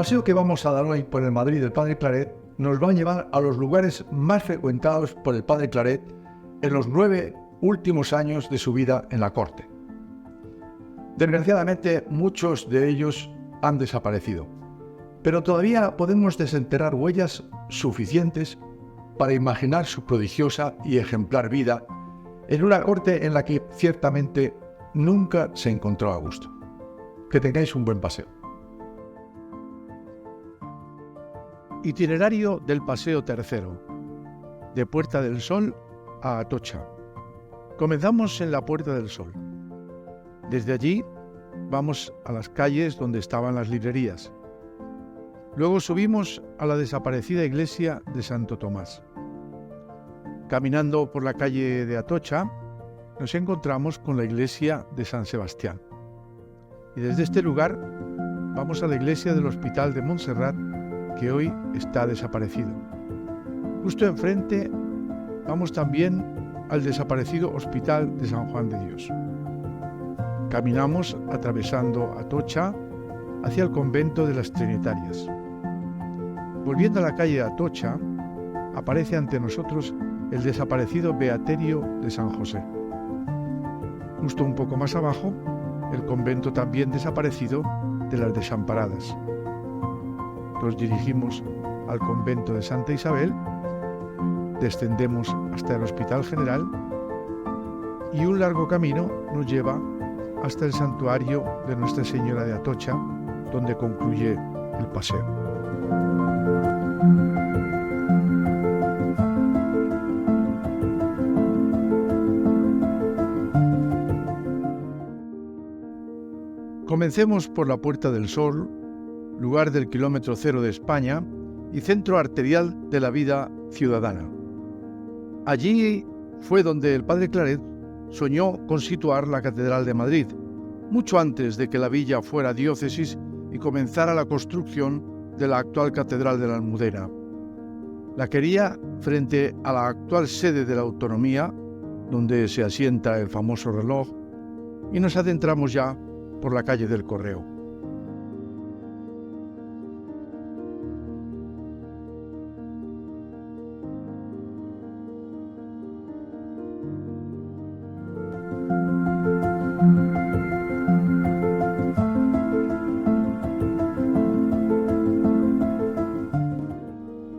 paseo que vamos a dar hoy por el Madrid del Padre Claret nos va a llevar a los lugares más frecuentados por el Padre Claret en los 9 últimos años de su vida en la corte. Desgraciadamente, muchos de ellos han desaparecido, pero todavía podemos desenterrar huellas suficientes para imaginar su prodigiosa y ejemplar vida en una corte en la que ciertamente nunca se encontró a gusto. Que tengáis un buen paseo. Itinerario del Paseo Tercero, de Puerta del Sol a Atocha. Comenzamos en la Puerta del Sol. Desde allí vamos a las calles donde estaban las librerías. Luego subimos a la desaparecida iglesia de Santo Tomás. Caminando por la calle de Atocha, nos encontramos con la iglesia de San Sebastián. Y desde este lugar vamos a la iglesia del Hospital de Montserrat, que hoy está desaparecido. Justo enfrente vamos también al desaparecido Hospital de San Juan de Dios. Caminamos atravesando Atocha hacia el convento de las Trinitarias. Volviendo a la calle de Atocha, aparece ante nosotros el desaparecido Beaterio de San José. Justo un poco más abajo, el convento también desaparecido de las Desamparadas. Nos dirigimos al convento de Santa Isabel, descendemos hasta el Hospital General y un largo camino nos lleva hasta el santuario de Nuestra Señora de Atocha, donde concluye el paseo. Comencemos por la Puerta del Sol, lugar del kilómetro cero de España y centro arterial de la vida ciudadana. Allí fue donde el Padre Claret soñó con situar la Catedral de Madrid, mucho antes de que la villa fuera diócesis y comenzara la construcción de la actual Catedral de la Almudena. La quería frente a la actual sede de la Autonomía, donde se asienta el famoso reloj, y nos adentramos ya por la calle del Correo.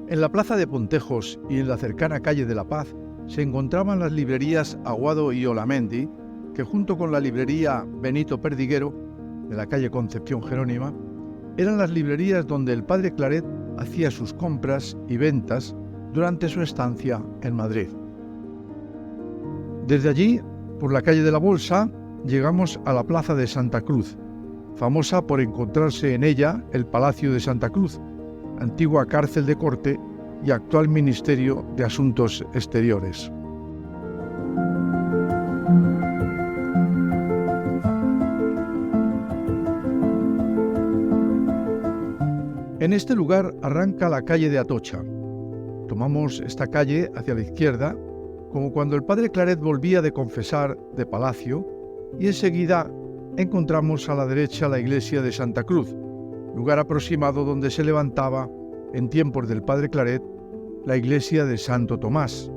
En la plaza de Pontejos y en la cercana calle de la Paz se encontraban las librerías Aguado y Olamendi, que junto con la librería Benito Perdiguero, de la calle Concepción Jerónima, eran las librerías donde el Padre Claret hacía sus compras y ventas durante su estancia en Madrid. Desde allí, por la calle de la Bolsa, llegamos a la plaza de Santa Cruz, famosa por encontrarse en ella el Palacio de Santa Cruz, antigua cárcel de corte y actual Ministerio de Asuntos Exteriores. En este lugar arranca la calle de Atocha. Tomamos esta calle hacia la izquierda, como cuando el Padre Claret volvía de confesar de Palacio, y enseguida encontramos a la derecha la iglesia de Santa Cruz, lugar aproximado donde se levantaba, en tiempos del Padre Claret, la iglesia de Santo Tomás,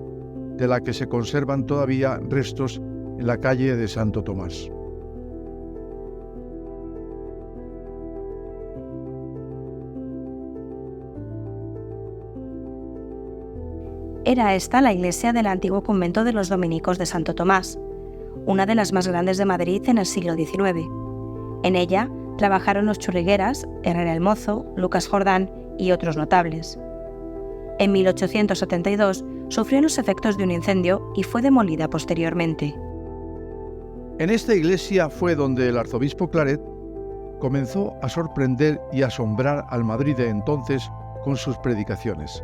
de la que se conservan todavía restos en la calle de Santo Tomás. Era esta la iglesia del antiguo convento de los dominicos de Santo Tomás, una de las más grandes de Madrid en el siglo XIX. En ella trabajaron los Churrigueras, Herrera el Mozo, Lucas Jordán y otros notables. En 1872 sufrió los efectos de un incendio y fue demolida posteriormente. En esta iglesia fue donde el arzobispo Claret comenzó a sorprender y asombrar al Madrid de entonces con sus predicaciones.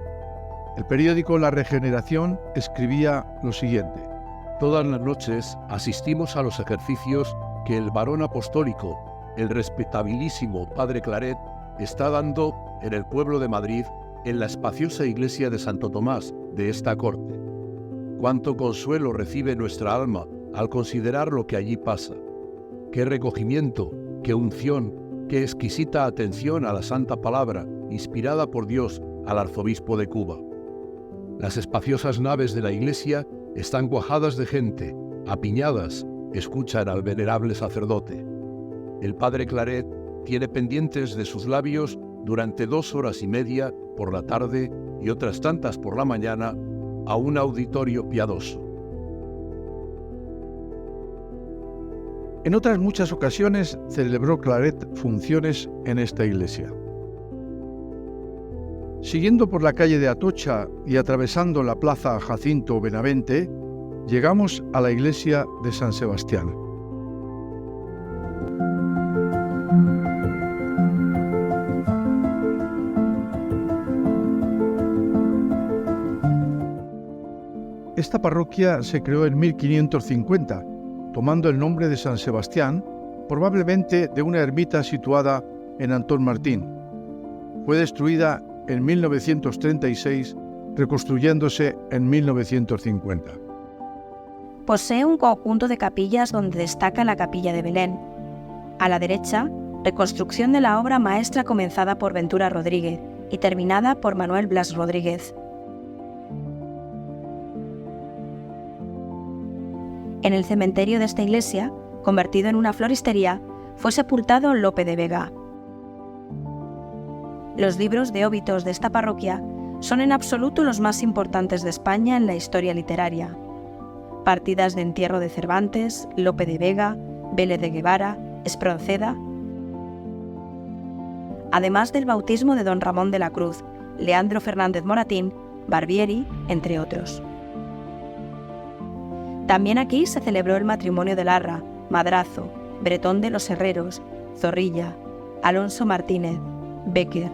El periódico La Regeneración escribía lo siguiente: Todas las noches asistimos a los ejercicios que el varón apostólico, el respetabilísimo Padre Claret, está dando en el pueblo de Madrid, en la espaciosa iglesia de Santo Tomás de esta corte. Cuánto consuelo recibe nuestra alma al considerar lo que allí pasa. Qué recogimiento, qué unción, Qué exquisita atención a la santa palabra, inspirada por Dios al arzobispo de Cuba. Las espaciosas naves de la iglesia están cuajadas de gente, apiñadas, escuchan al venerable sacerdote. El padre Claret tiene pendientes de sus labios durante 2 horas y media por la tarde y otras tantas por la mañana a un auditorio piadoso. En otras muchas ocasiones celebró Claret funciones en esta iglesia. Siguiendo por la calle de Atocha y atravesando la plaza Jacinto Benavente, llegamos a la iglesia de San Sebastián. Esta parroquia se creó en 1550, tomando el nombre de San Sebastián, probablemente de una ermita situada en Antón Martín. Fue destruida en 1936, reconstruyéndose en 1950. Posee un conjunto de capillas donde destaca la capilla de Belén. A la derecha, reconstrucción de la obra maestra comenzada por Ventura Rodríguez y terminada por Manuel Blas Rodríguez. En el cementerio de esta iglesia, convertido en una floristería, fue sepultado Lope de Vega. Los libros de óbitos de esta parroquia son en absoluto los más importantes de España en la historia literaria. Partidas de entierro de Cervantes, Lope de Vega, Vélez de Guevara, Espronceda, además del bautismo de don Ramón de la Cruz, Leandro Fernández Moratín, Barbieri, entre otros. También aquí se celebró el matrimonio de Larra, Madrazo, Bretón de los Herreros, Zorrilla, Alonso Martínez, Bécquer,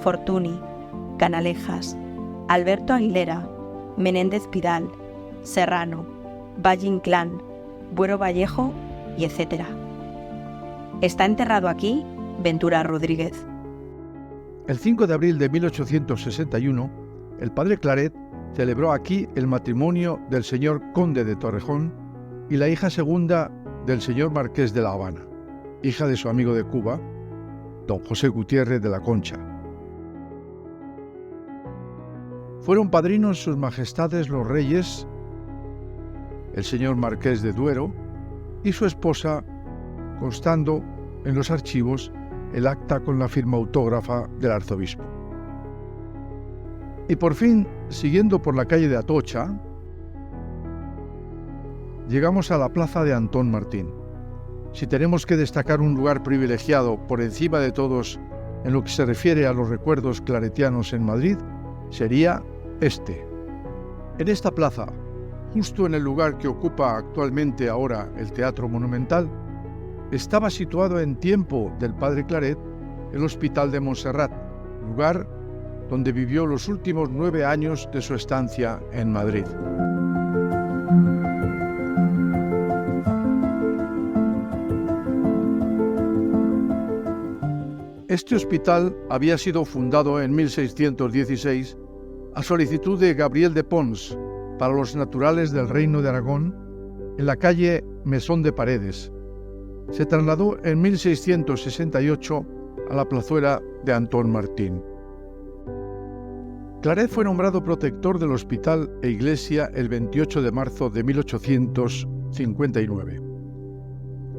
Fortuny, Canalejas, Alberto Aguilera, Menéndez Pidal, Serrano, Valle Inclán, Buero Vallejo y etc. Está enterrado aquí Ventura Rodríguez. El 5 de abril de 1861, el padre Claret celebró aquí el matrimonio del señor conde de Torrejón y la hija segunda del señor marqués de La Habana, hija de su amigo de Cuba, don José Gutiérrez de la Concha. Fueron padrinos sus majestades los reyes, el señor marqués de Duero y su esposa, constando en los archivos el acta con la firma autógrafa del arzobispo. Y por fin, siguiendo por la calle de Atocha, llegamos a la plaza de Antón Martín. Si tenemos que destacar un lugar privilegiado por encima de todos en lo que se refiere a los recuerdos claretianos en Madrid, sería este. En esta plaza, justo en el lugar que ocupa actualmente ahora el Teatro Monumental, estaba situado en tiempo del padre Claret el Hospital de Montserrat, lugar donde vivió los últimos 9 años de su estancia en Madrid. Este hospital había sido fundado en 1616 a solicitud de Gabriel de Pons para los naturales del Reino de Aragón en la calle Mesón de Paredes. Se trasladó en 1668 a la plazuela de Antón Martín. Claret fue nombrado protector del hospital e iglesia el 28 de marzo de 1859.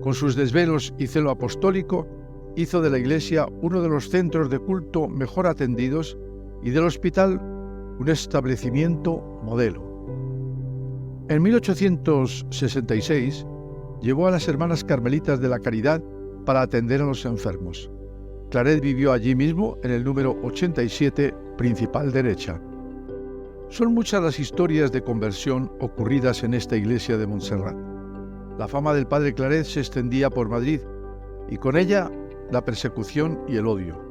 Con sus desvelos y celo apostólico, hizo de la iglesia uno de los centros de culto mejor atendidos y del hospital un establecimiento modelo. En 1866 llevó a las Hermanas Carmelitas de la Caridad para atender a los enfermos. Claret vivió allí mismo en el número 87, principal derecha. Son muchas las historias de conversión ocurridas en esta iglesia de Montserrat. La fama del padre Claret se extendía por Madrid y con ella la persecución y el odio.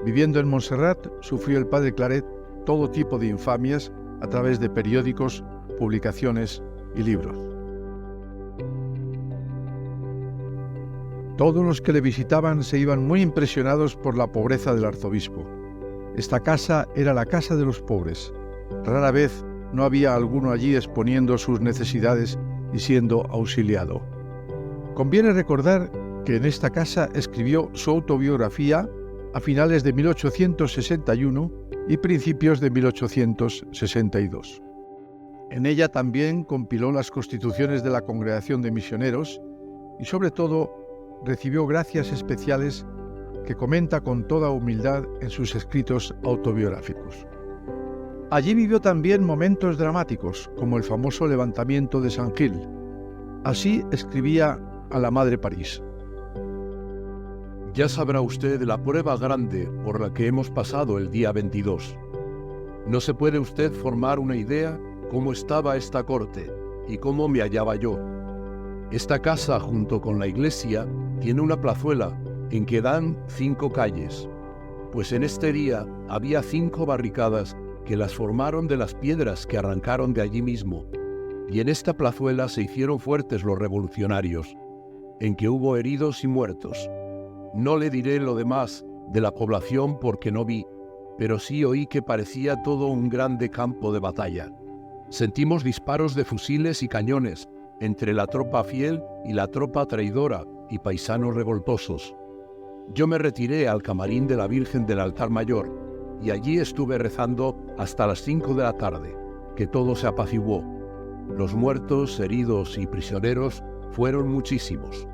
Viviendo en Montserrat, sufrió el padre Claret todo tipo de infamias a través de periódicos, publicaciones y libros. Todos los que le visitaban se iban muy impresionados por la pobreza del arzobispo. Esta casa era la casa de los pobres. Rara vez no había alguno allí exponiendo sus necesidades y siendo auxiliado. Conviene recordar que en esta casa escribió su autobiografía a finales de 1861 y principios de 1862. En ella también compiló las constituciones de la Congregación de Misioneros y sobre todo recibió gracias especiales que comenta con toda humildad en sus escritos autobiográficos. Allí vivió también momentos dramáticos, como el famoso levantamiento de San Gil. Así escribía a la Madre París. Ya sabrá usted la prueba grande por la que hemos pasado el día 22. No se puede usted formar una idea cómo estaba esta corte y cómo me hallaba yo. Esta casa, junto con la iglesia, tiene una plazuela en que dan 5 calles, pues en este día había 5 barricadas que las formaron de las piedras que arrancaron de allí mismo, y en esta plazuela se hicieron fuertes los revolucionarios, en que hubo heridos y muertos. No le diré lo demás de la población porque no vi, pero sí oí que parecía todo un grande campo de batalla. Sentimos disparos de fusiles y cañones entre la tropa fiel y la tropa traidora y paisanos revoltosos. Yo me retiré al camarín de la Virgen del Altar Mayor y allí estuve rezando hasta las 5 de la tarde, que todo se apaciguó. Los muertos, heridos y prisioneros fueron muchísimos.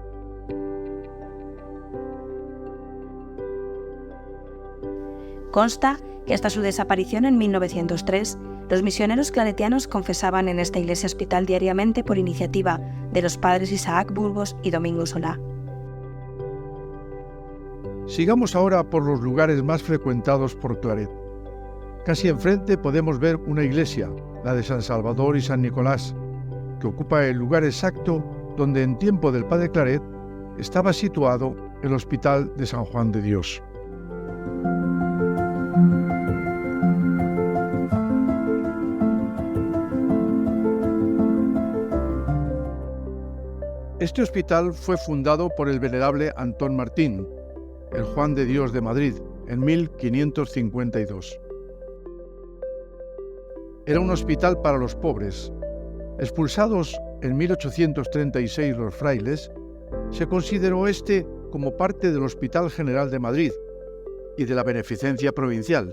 Consta que hasta su desaparición en 1903, los misioneros claretianos confesaban en esta iglesia hospital diariamente por iniciativa de los padres Isaac Burgos y Domingo Solá. Sigamos ahora por los lugares más frecuentados por Claret. Casi enfrente podemos ver una iglesia, la de San Salvador y San Nicolás, que ocupa el lugar exacto donde en tiempo del padre Claret estaba situado el Hospital de San Juan de Dios. Este hospital fue fundado por el venerable Antón Martín, el Juan de Dios de Madrid, en 1552. Era un hospital para los pobres. Expulsados en 1836 los frailes, se consideró este como parte del Hospital General de Madrid y de la Beneficencia Provincial.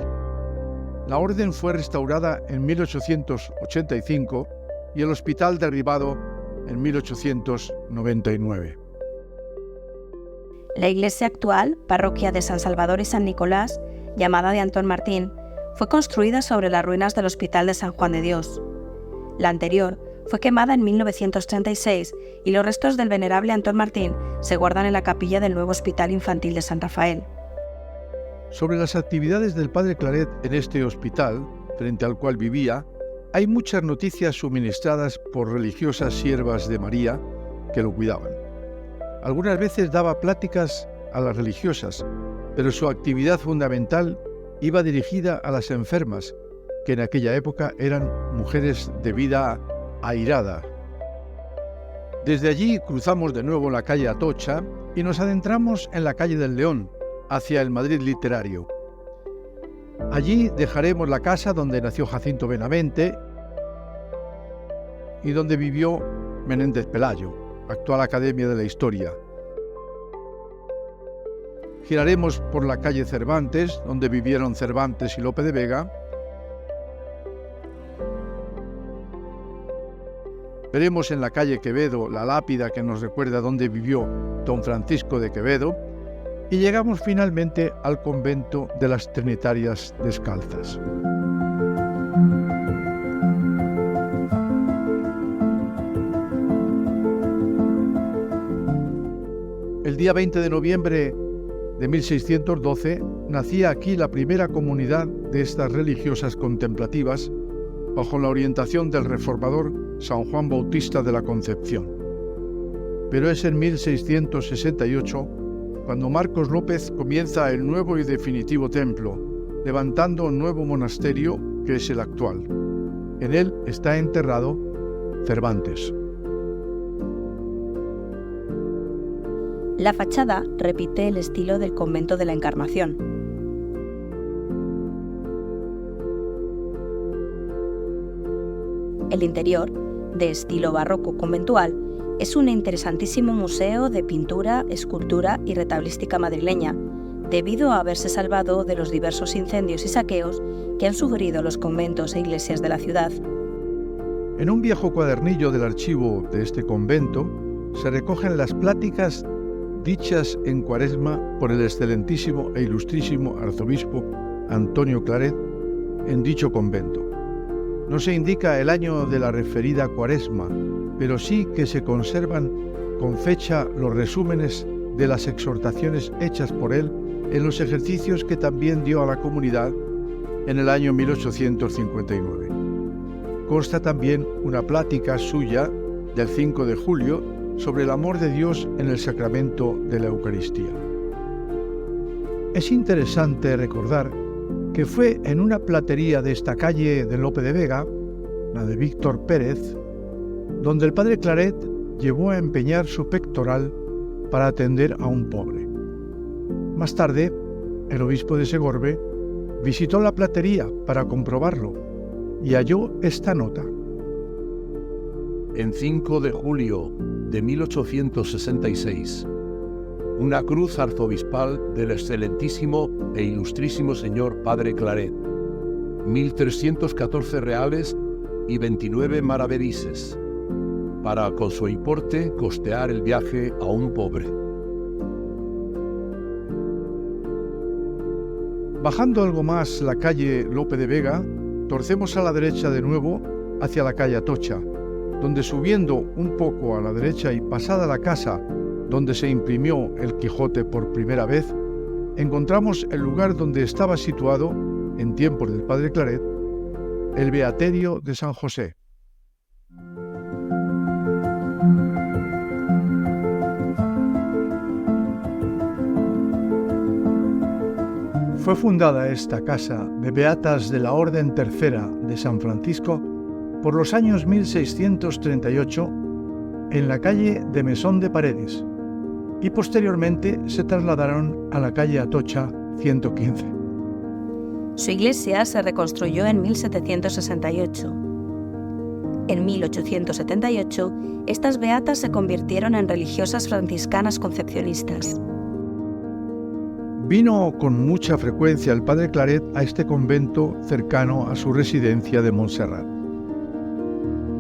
La orden fue restaurada en 1885 y el hospital derribado en 1899. La iglesia actual, parroquia de San Salvador y San Nicolás, llamada de Antón Martín, fue construida sobre las ruinas del Hospital de San Juan de Dios. La anterior fue quemada en 1936 y los restos del venerable Antón Martín se guardan en la capilla del nuevo Hospital Infantil de San Rafael. Sobre las actividades del padre Claret en este hospital, frente al cual vivía, hay muchas noticias suministradas por religiosas siervas de María que lo cuidaban. Algunas veces daba pláticas a las religiosas, pero su actividad fundamental iba dirigida a las enfermas, que en aquella época eran mujeres de vida airada. Desde allí cruzamos de nuevo la calle Atocha y nos adentramos en la calle del León, hacia el Madrid literario. Allí dejaremos la casa donde nació Jacinto Benavente y donde vivió Menéndez Pelayo, actual Academia de la Historia. Giraremos por la calle Cervantes, donde vivieron Cervantes y Lope de Vega. Veremos en la calle Quevedo la lápida que nos recuerda dónde vivió don Francisco de Quevedo. Y llegamos finalmente al convento de las Trinitarias Descalzas. El día 20 de noviembre de 1612 nacía aquí la primera comunidad de estas religiosas contemplativas bajo la orientación del reformador San Juan Bautista de la Concepción. Pero es en 1668 cuando Marcos López comienza el nuevo y definitivo templo, levantando un nuevo monasterio que es el actual. En él está enterrado Cervantes. La fachada repite el estilo del convento de la Encarnación. El interior, de estilo barroco conventual, Es un interesantísimo museo de pintura, escultura y retablística madrileña, debido a haberse salvado de los diversos incendios y saqueos que han sufrido los conventos e iglesias de la ciudad. En un viejo cuadernillo del archivo de este convento se recogen las pláticas dichas en Cuaresma por el excelentísimo e ilustrísimo arzobispo Antonio Claret en dicho convento. No se indica el año de la referida Cuaresma, pero sí que se conservan con fecha los resúmenes de las exhortaciones hechas por él en los ejercicios que también dio a la comunidad en el año 1859. Consta también una plática suya del 5 de julio sobre el amor de Dios en el sacramento de la Eucaristía. Es interesante recordar que fue en una platería de esta calle de Lope de Vega, la de Víctor Pérez, donde el padre Claret llevó a empeñar su pectoral para atender a un pobre. Más tarde, el obispo de Segorbe visitó la platería para comprobarlo y halló esta nota. En 5 de julio de 1866, una cruz arzobispal del excelentísimo e ilustrísimo señor Padre Claret, 1.314 reales y 29 maravedises, para con su importe costear el viaje a un pobre. Bajando algo más la calle Lope de Vega, torcemos a la derecha de nuevo hacia la calle Atocha, donde subiendo un poco a la derecha y pasada la casa donde se imprimió el Quijote por primera vez, encontramos el lugar donde estaba situado, en tiempos del padre Claret, el Beaterio de San José. Fue fundada esta casa de beatas de la Orden Tercera de San Francisco por los años 1638 en la calle de Mesón de Paredes y posteriormente se trasladaron a la calle Atocha 115. Su iglesia se reconstruyó en 1768. En 1878, estas beatas se convirtieron en religiosas franciscanas concepcionistas. Vino con mucha frecuencia el padre Claret a este convento cercano a su residencia de Montserrat.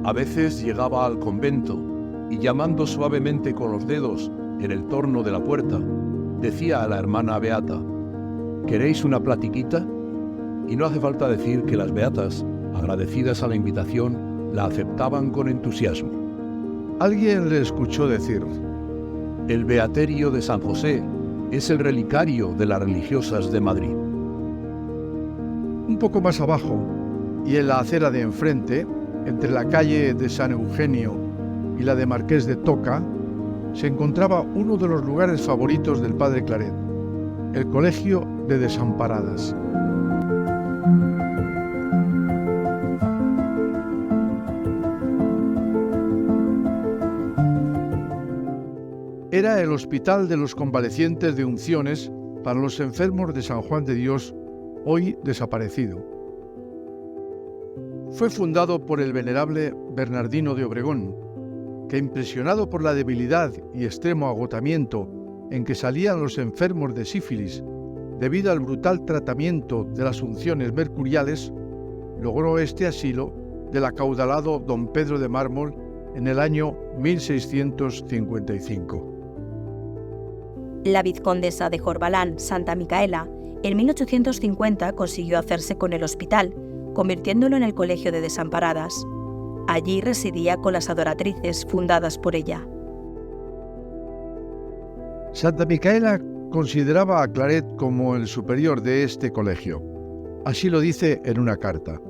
A veces llegaba al convento y llamando suavemente con los dedos en el torno de la puerta, decía a la hermana beata: ¿queréis una platiquita? Y no hace falta decir que las beatas, agradecidas a la invitación, la aceptaban con entusiasmo. Alguien le escuchó decir: el Beaterio de San José es el relicario de las religiosas de Madrid. Un poco más abajo, y en la acera de enfrente, entre la calle de San Eugenio y la de Marqués de Toca, se encontraba uno de los lugares favoritos del padre Claret, el Colegio de Desamparadas. Era el hospital de los convalecientes de unciones para los enfermos de San Juan de Dios, hoy desaparecido. Fue fundado por el venerable Bernardino de Obregón, que impresionado por la debilidad y extremo agotamiento en que salían los enfermos de sífilis debido al brutal tratamiento de las unciones mercuriales, logró este asilo del acaudalado don Pedro de Mármol en el año 1655. La vizcondesa de Corbalán, Santa Micaela, en 1850 consiguió hacerse con el hospital, convirtiéndolo en el Colegio de Desamparadas. Allí residía con las adoratrices fundadas por ella. Santa Micaela consideraba a Claret como el superior de este colegio. Así lo dice en una carta.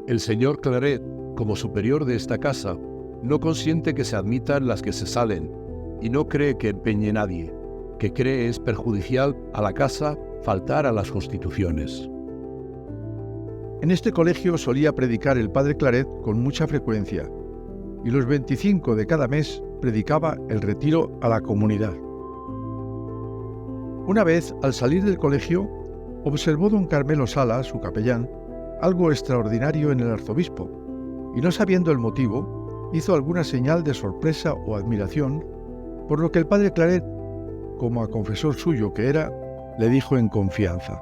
El señor Claret, como superior de esta casa, no consiente que se admitan las que se salen, y no cree que empeñe nadie, que cree es perjudicial a la casa faltar a las constituciones. En este colegio solía predicar el padre Claret con mucha frecuencia, y los 25 de cada mes predicaba el retiro a la comunidad. Una vez, al salir del colegio, observó don Carmelo Sala, su capellán, algo extraordinario en el arzobispo, y no sabiendo el motivo, hizo alguna señal de sorpresa o admiración, por lo que el padre Claret, como a confesor suyo que era, le dijo en confianza: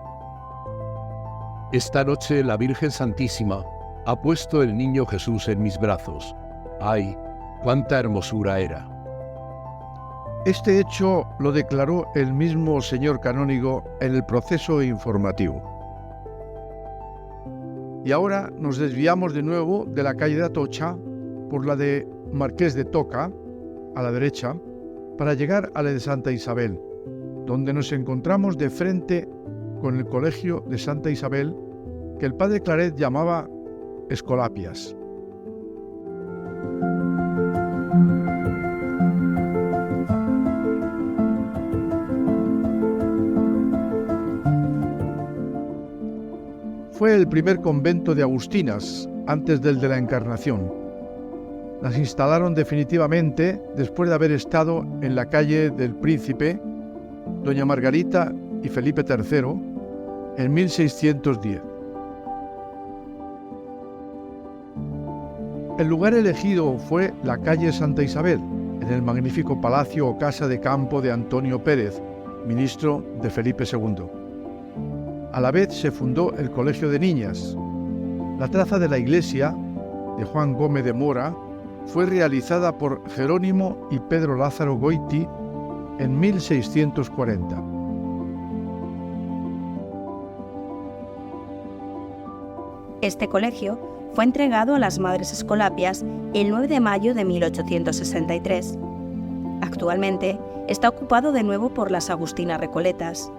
Esta noche la Virgen Santísima ha puesto el niño Jesús en mis brazos. ¡Ay, cuánta hermosura era! Este hecho lo declaró el mismo señor canónigo en el proceso informativo. Y ahora nos desviamos de nuevo de la calle de Atocha por la de Marqués de Toca, a la derecha, para llegar a la de Santa Isabel, donde nos encontramos de frente con el colegio de Santa Isabel, que el padre Claret llamaba Escolapias. Fue el primer convento de agustinas antes del de la Encarnación. Las instalaron definitivamente después de haber estado en la calle del Príncipe, Doña Margarita y Felipe III en 1610. El lugar elegido fue la calle Santa Isabel, en el magnífico palacio o casa de campo de Antonio Pérez, ministro de Felipe II. A la vez se fundó el Colegio de Niñas. La traza de la iglesia, de Juan Gómez de Mora, fue realizada por Jerónimo y Pedro Lázaro Goiti en 1640. Este colegio fue entregado a las Madres Escolapias el 9 de mayo de 1863. Actualmente está ocupado de nuevo por las Agustinas Recoletas.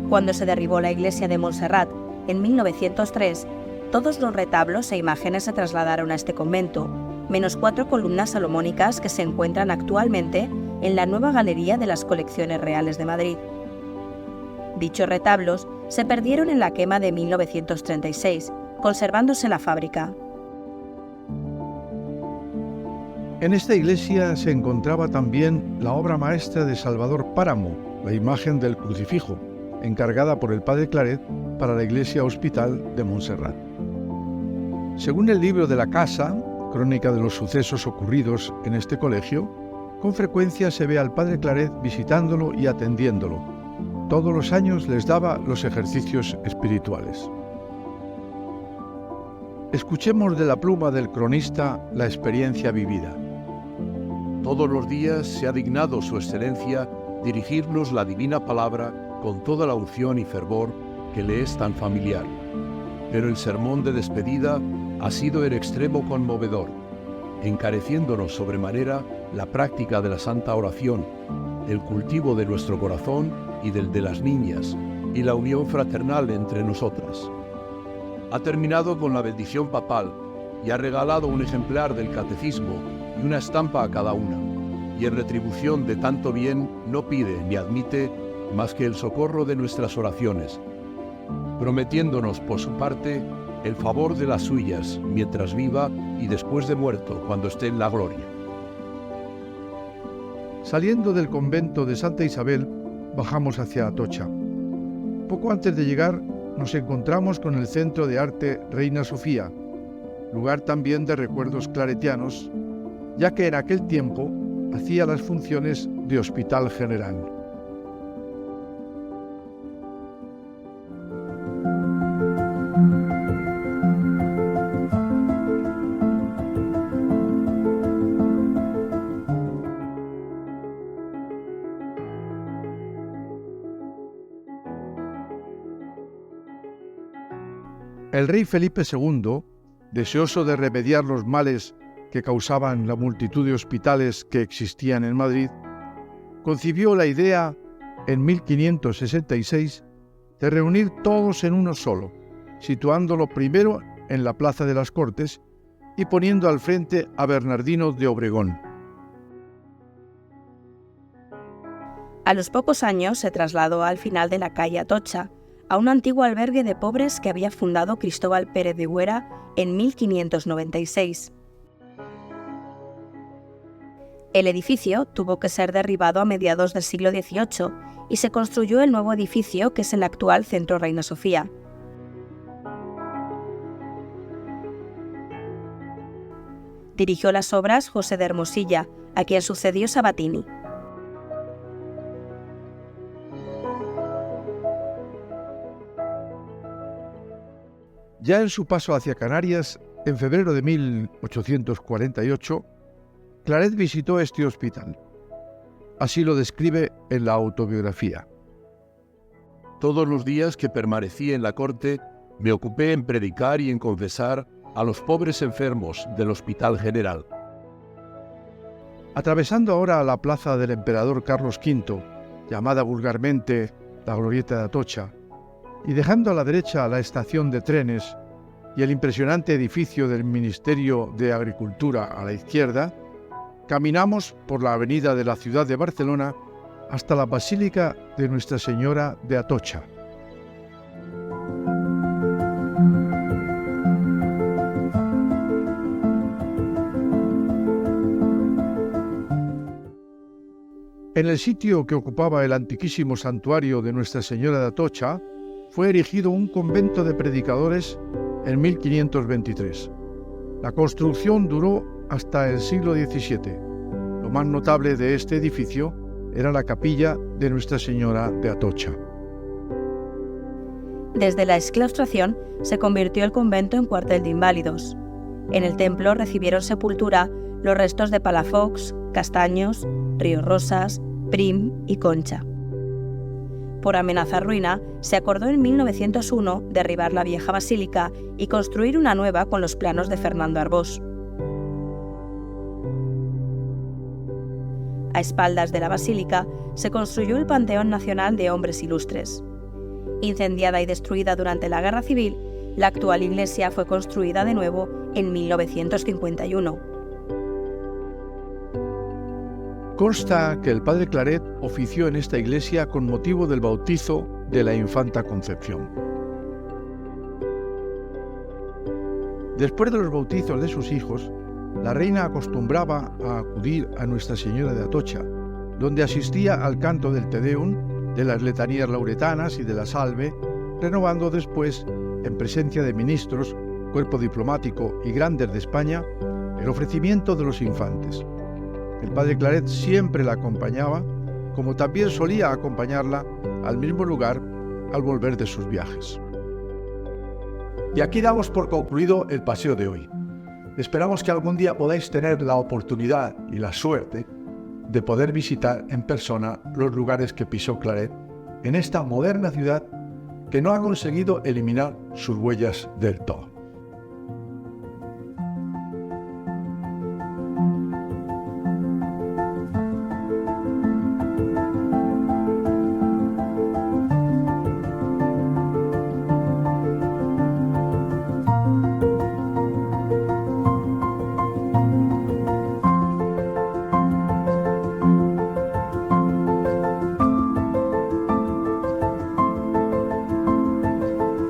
Cuando se derribó la iglesia de Montserrat en 1903, todos los retablos e imágenes se trasladaron a este convento, menos 4 columnas salomónicas que se encuentran actualmente en la nueva Galería de las Colecciones Reales de Madrid. Dichos retablos se perdieron en la quema de 1936, conservándose en la fábrica. En esta iglesia se encontraba también la obra maestra de Salvador Páramo, la imagen del crucifijo, encargada por el padre Claret para la iglesia hospital de Montserrat. Según el libro de la casa, crónica de los sucesos ocurridos en este colegio, con frecuencia se ve al padre Claret visitándolo y atendiéndolo. Todos los años les daba los ejercicios espirituales. Escuchemos de la pluma del cronista la experiencia vivida. Todos los días se ha dignado su excelencia dirigirnos la divina palabra con toda la unción y fervor que le es tan familiar. Pero el sermón de despedida ha sido en extremo conmovedor, encareciéndonos sobremanera la práctica de la santa oración, el cultivo de nuestro corazón y del de las niñas, y la unión fraternal entre nosotras. Ha terminado con la bendición papal y ha regalado un ejemplar del catecismo y una estampa a cada una, y en retribución de tanto bien no pide ni admite más que el socorro de nuestras oraciones, prometiéndonos por su parte el favor de las suyas mientras viva y después de muerto cuando esté en la gloria. Saliendo del convento de Santa Isabel, bajamos hacia Atocha. Poco antes de llegar, nos encontramos con el Centro de Arte Reina Sofía, lugar también de recuerdos claretianos, ya que en aquel tiempo hacía las funciones de Hospital General. El rey Felipe II, deseoso de remediar los males que causaban la multitud de hospitales que existían en Madrid, concibió la idea, en 1566, de reunir todos en uno solo, situándolo primero en la Plaza de las Cortes y poniendo al frente a Bernardino de Obregón. A los pocos años se trasladó al final de la calle Atocha, a un antiguo albergue de pobres que había fundado Cristóbal Pérez de Güera en 1596. El edificio tuvo que ser derribado a mediados del siglo XVIII y se construyó el nuevo edificio que es el actual Centro Reina Sofía. Dirigió las obras José de Hermosilla, a quien sucedió Sabatini. Ya en su paso hacia Canarias, en febrero de 1848, Claret visitó este hospital. Así lo describe en la autobiografía. Todos los días que permanecí en la corte, me ocupé en predicar y en confesar a los pobres enfermos del Hospital General. Atravesando ahora la plaza del emperador Carlos V, llamada vulgarmente la Glorieta de Atocha, y dejando a la derecha la estación de trenes y el impresionante edificio del Ministerio de Agricultura a la izquierda, caminamos por la avenida de la ciudad de Barcelona hasta la Basílica de Nuestra Señora de Atocha. En el sitio que ocupaba el antiquísimo santuario de Nuestra Señora de Atocha, fue erigido un convento de predicadores en 1523. La construcción duró hasta el siglo XVII. Lo más notable de este edificio era la capilla de Nuestra Señora de Atocha. Desde la exclaustración se convirtió el convento en cuartel de inválidos. En el templo recibieron sepultura los restos de Palafox, Castaños, Río Rosas, Prim y Concha. Por amenazar ruina, se acordó en 1901 derribar la vieja basílica y construir una nueva con los planos de Fernando Arbós. A espaldas de la basílica se construyó el Panteón Nacional de Hombres Ilustres. Incendiada y destruida durante la Guerra Civil, la actual iglesia fue construida de nuevo en 1951. Consta que el padre Claret ofició en esta iglesia con motivo del bautizo de la infanta Concepción. Después de los bautizos de sus hijos, la reina acostumbraba a acudir a Nuestra Señora de Atocha, donde asistía al canto del Te Deum, de las letanías lauretanas y de la Salve, renovando después, en presencia de ministros, cuerpo diplomático y grandes de España, el ofrecimiento de los infantes. El padre Claret siempre la acompañaba, como también solía acompañarla al mismo lugar al volver de sus viajes. Y aquí damos por concluido el paseo de hoy. Esperamos que algún día podáis tener la oportunidad y la suerte de poder visitar en persona los lugares que pisó Claret en esta moderna ciudad que no ha conseguido eliminar sus huellas del todo.